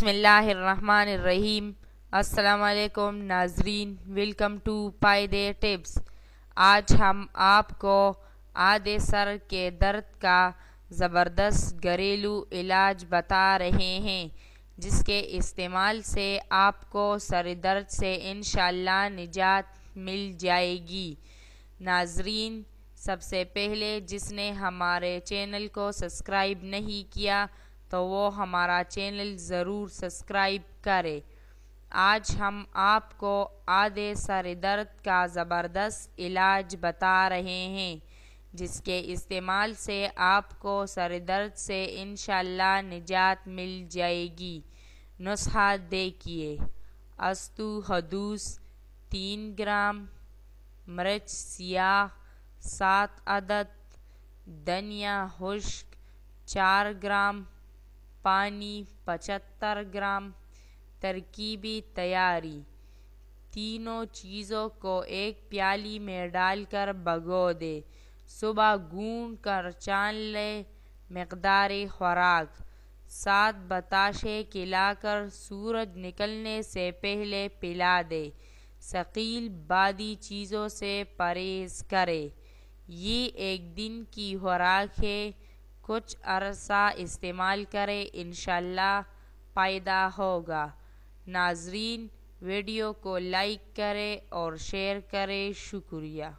بسم اللہ الرحمن الرحیم۔ السلام علیکم ناظرین، ویلکم ٹو پائیدے ٹپس۔ آج ہم آپ کو آدھے سر کے درد کا زبردست گھریلو علاج بتا رہے ہیں، جس کے استعمال سے آپ کو سر درد سے انشاءاللہ نجات مل جائے گی۔ ناظرین، سب سے پہلے جس نے ہمارے چینل کو سبسکرائب نہیں کیا تو وہ ہمارا چینل ضرور سبسکرائب کرے۔ آج ہم آپ کو آدھے سر درد کا زبردست علاج بتا رہے ہیں، جس کے استعمال سے آپ کو سر درد سے انشاءاللہ نجات مل جائے گی۔ نسخہ دیکھیے۔ استو حدوث 3 گرام، مرچ سیاہ 7 عدد، دھنیا خشک 4 گرام، پانی 75 گرام۔ ترکیبی تیاری: تینوں چیزوں کو ایک پیالی میں ڈال کر بھگو دے، صبح گون کر چھان لے۔ مقدار خوراک: 7 بتاشے کھلا کر سورج نکلنے سے پہلے پلا دے۔ ثقیل بادی چیزوں سے پرہیز کرے۔ یہ ایک دن کی خوراک ہے، کچھ عرصہ استعمال کرے، انشاءاللہ فائدہ ہوگا۔ ناظرین، ویڈیو کو لائک کریں اور شیئر کریں۔ شکریہ۔